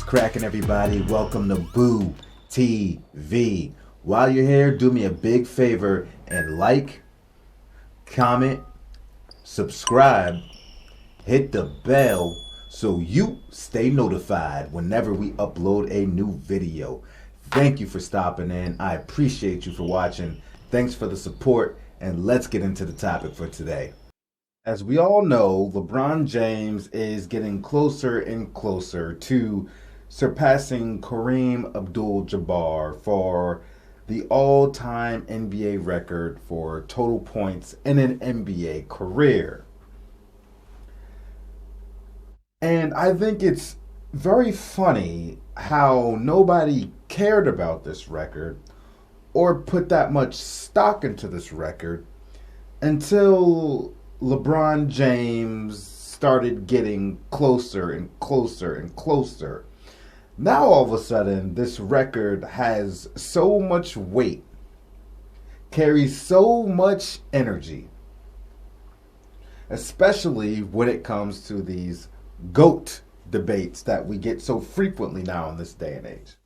cracking, everybody? Welcome to Boo TV. While you're here, do me a big favor and like, comment, subscribe, hit the bell so you stay notified whenever we upload a new video. Thank you for stopping in. I appreciate you for watching. Thanks for the support, and let's get into the topic for today. As we all know, LeBron James is getting closer and closer to surpassing Kareem Abdul-Jabbar for the all-time NBA record for total points in an NBA career. And I think it's very funny how nobody cared about this record or put that much stock into this record until LeBron James started getting closer and closer and closer. Now all of a sudden, this record has so much weight, carries so much energy, especially when it comes to these GOAT debates that we get so frequently now in this day and age.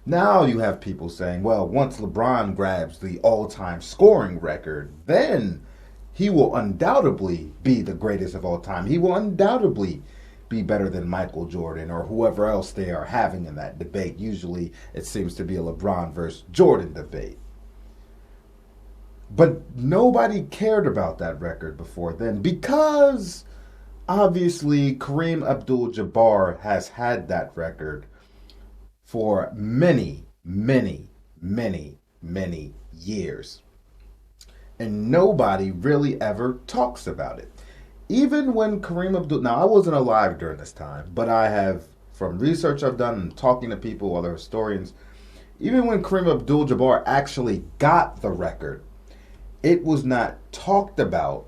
Now you have people saying, well, once LeBron grabs the all-time scoring record, then he will undoubtedly be the greatest of all time. He will undoubtedly be better than Michael Jordan or whoever else they are having in that debate. Usually it seems to be a LeBron versus Jordan debate. But nobody cared about that record before then because obviously Kareem Abdul-Jabbar has had that record for many, many, many, many years. And nobody really ever talks about it. Even when Kareem Abdul... Now, I wasn't alive during this time, but I have, from research I've done and talking to people, other historians, even when Kareem Abdul-Jabbar actually got the record, it was not talked about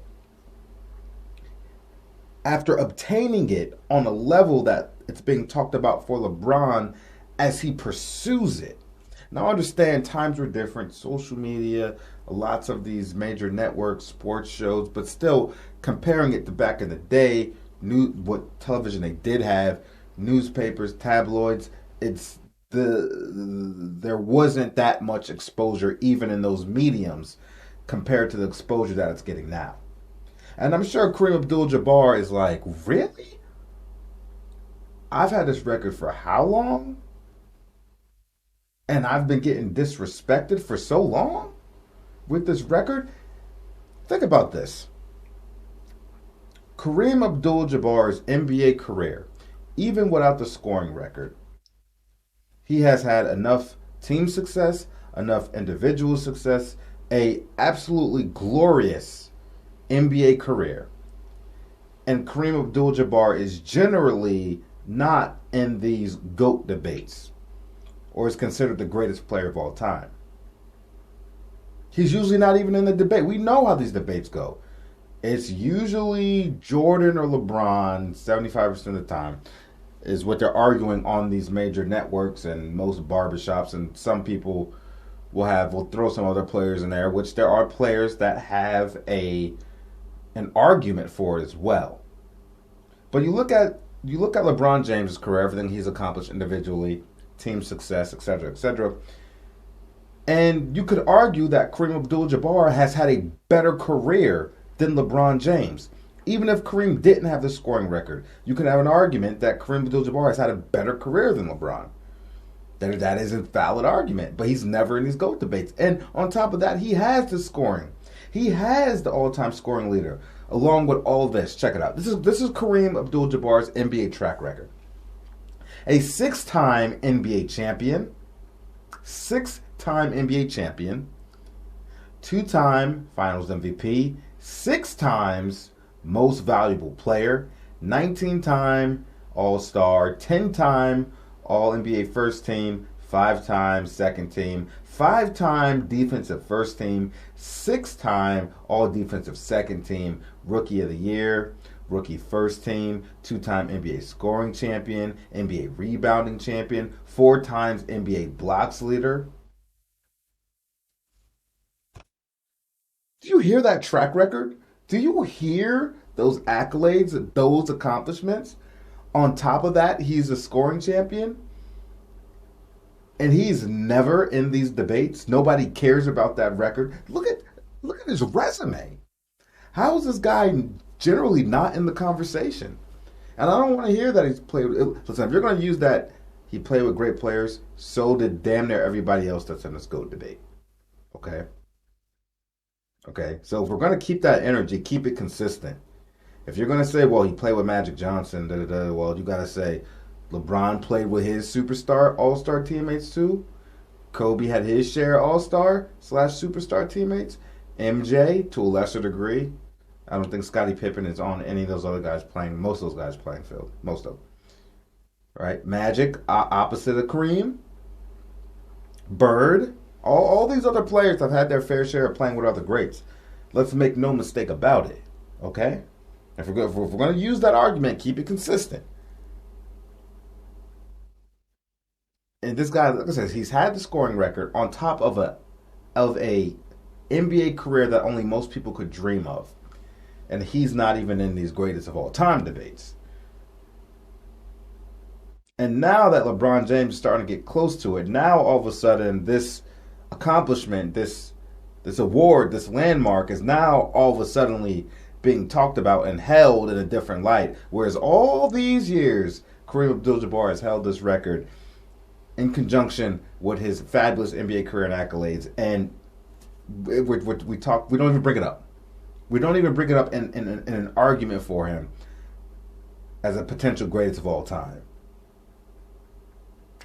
after obtaining it on a level that it's being talked about for LeBron as he pursues it. Now, I understand times were different, social media, lots of these major networks, sports shows, but still comparing it to back in the day, what television they did have, newspapers, tabloids, there wasn't that much exposure even in those mediums compared to the exposure that it's getting now. And I'm sure Kareem Abdul-Jabbar is like, really? I've had this record for how long? And I've been getting disrespected for so long with this record? Think about this. Kareem Abdul-Jabbar's NBA career, even without the scoring record, he has had enough team success, enough individual success, a absolutely glorious NBA career. And Kareem Abdul-Jabbar is generally not in these GOAT debates or is considered the greatest player of all time. He's usually not even in the debate. We know how these debates go. It's usually Jordan or LeBron, 75% of the time, is what they're arguing on these major networks and most barbershops. And some people will throw some other players in there, which there are players that have an argument for it as well. But you look at LeBron James' career, everything he's accomplished individually, team success, etc., etc. And you could argue that Kareem Abdul-Jabbar has had a better career than LeBron James. Even if Kareem didn't have the scoring record, you could have an argument that Kareem Abdul-Jabbar has had a better career than LeBron. That is a valid argument, but he's never in these GOAT debates. And on top of that, he has the scoring. He has the all-time scoring leader, along with all this. Check it out. This is Kareem Abdul-Jabbar's NBA track record. A six-time NBA champion, two-time Finals MVP, 6 times Most Valuable Player, 19-time All-Star, 10-time All-NBA First Team, 5-time Second Team, 5-time Defensive First Team, 6-time All-Defensive Second Team, Rookie of the Year, Rookie First Team, 2-time NBA Scoring Champion, NBA Rebounding Champion, 4 times NBA Blocks Leader. Do you hear that track record? Do you hear those accolades, those accomplishments? On top of that, he's a scoring champion. And he's never in these debates. Nobody cares about that record. Look at his resume. How is this guy generally not in the conversation? And I don't want to hear that he's played. Listen, if you're going to use that, he played with great players. So did damn near everybody else that's in this GOAT debate. Okay. Okay. So if we're going to keep that energy, keep it consistent. If you're going to say, well, he played with Magic Johnson, well, you got to say LeBron played with his superstar, all-star teammates too. Kobe had his share of all-star / superstar teammates. MJ, to a lesser degree. I don't think Scottie Pippen is on any of those other guys playing, most of those guys playing field. Most of them. Right? Magic, opposite of Kareem. Bird. All these other players have had their fair share of playing with other greats. Let's make no mistake about it. Okay? If we're going to use that argument, keep it consistent. And this guy, like I said, he's had the scoring record on top of a NBA career that only most people could dream of. And he's not even in these greatest of all time debates. And now that LeBron James is starting to get close to it, now all of a sudden this accomplishment, this award, this landmark is now all of a sudden being talked about and held in a different light. Whereas all these years, Kareem Abdul-Jabbar has held this record in conjunction with his fabulous NBA career and accolades. And we don't even bring it up. We don't even bring it up in an argument for him as a potential greatest of all time.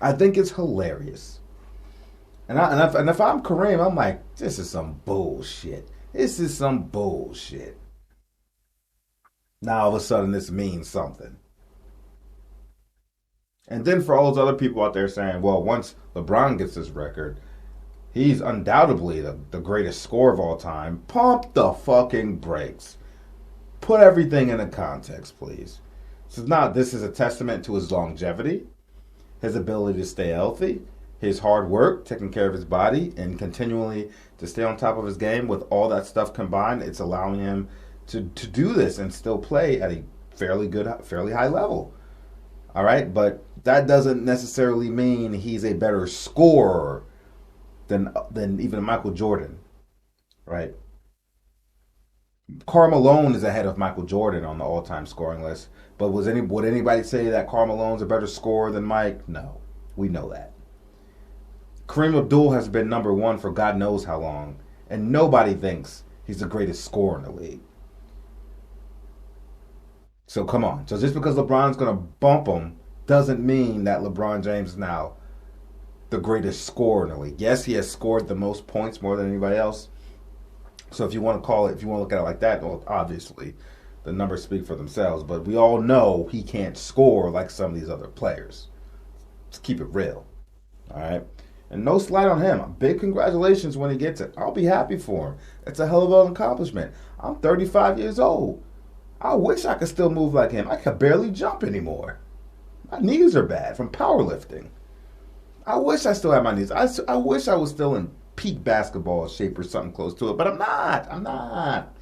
I think it's hilarious. And if I'm Kareem, I'm like, this is some bullshit. This is some bullshit. Now all of a sudden this means something. And then for all those other people out there saying, well, once LeBron gets this record, he's undoubtedly the greatest scorer of all time. Pump the fucking brakes. Put everything in a context, please. This is a testament to his longevity, his ability to stay healthy, his hard work, taking care of his body, and continually to stay on top of his game. With all that stuff combined, it's allowing him to do this and still play at a fairly high level. All right, but that doesn't necessarily mean he's a better scorer than even Michael Jordan, right? Karl Malone is ahead of Michael Jordan on the all-time scoring list, but would anybody say that Karl Malone's a better scorer than Mike? No, we know that. Kareem Abdul has been number one for God knows how long, and nobody thinks he's the greatest scorer in the league. So come on. So just because LeBron's going to bump him doesn't mean that LeBron James is now the greatest scorer in the league. Yes, he has scored the most points more than anybody else. So if you want to look at it like that, well, obviously the numbers speak for themselves. But we all know he can't score like some of these other players. Let's keep it real. All right? And no slight on him. Big congratulations when he gets it. I'll be happy for him. It's a hell of an accomplishment. I'm 35 years old. I wish I could still move like him. I can barely jump anymore. My knees are bad from powerlifting. I wish I still had my knees. I wish I was still in peak basketball shape or something close to it, but I'm not.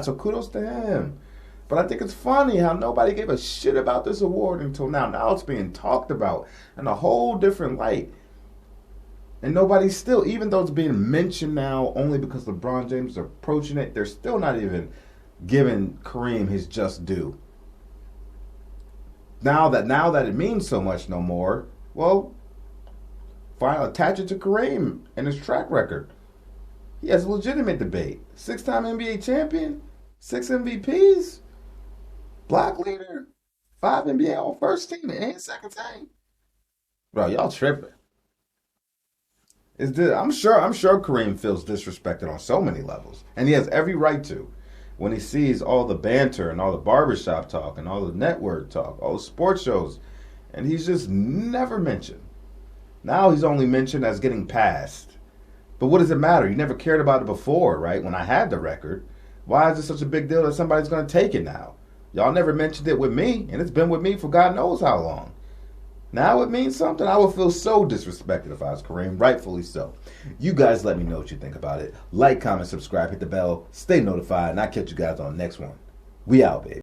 So kudos to him. But I think it's funny how nobody gave a shit about this award until now. Now it's being talked about in a whole different light. And nobody's still, even though it's being mentioned now only because LeBron James is approaching it, they're still not even giving Kareem his just due. Now that it means so much no more, well, fine, attach it to Kareem and his track record. He has a legitimate debate. 6-time NBA champion, 6 MVPs, block leader, 5 NBA All-First team, and second team. Bro, y'all tripping. I'm sure Kareem feels disrespected on so many levels, and he has every right to. When he sees all the banter and all the barbershop talk and all the network talk, all the sports shows, and he's just never mentioned. Now he's only mentioned as getting passed. But what does it matter? You never cared about it before, right? When I had the record. Why is it such a big deal that somebody's going to take it now? Y'all never mentioned it with me, and it's been with me for God knows how long. Now it means something. I would feel so disrespected if I was Kareem, rightfully so. You guys let me know what you think about it. Like, comment, subscribe, hit the bell, stay notified, and I'll catch you guys on the next one. We out, baby.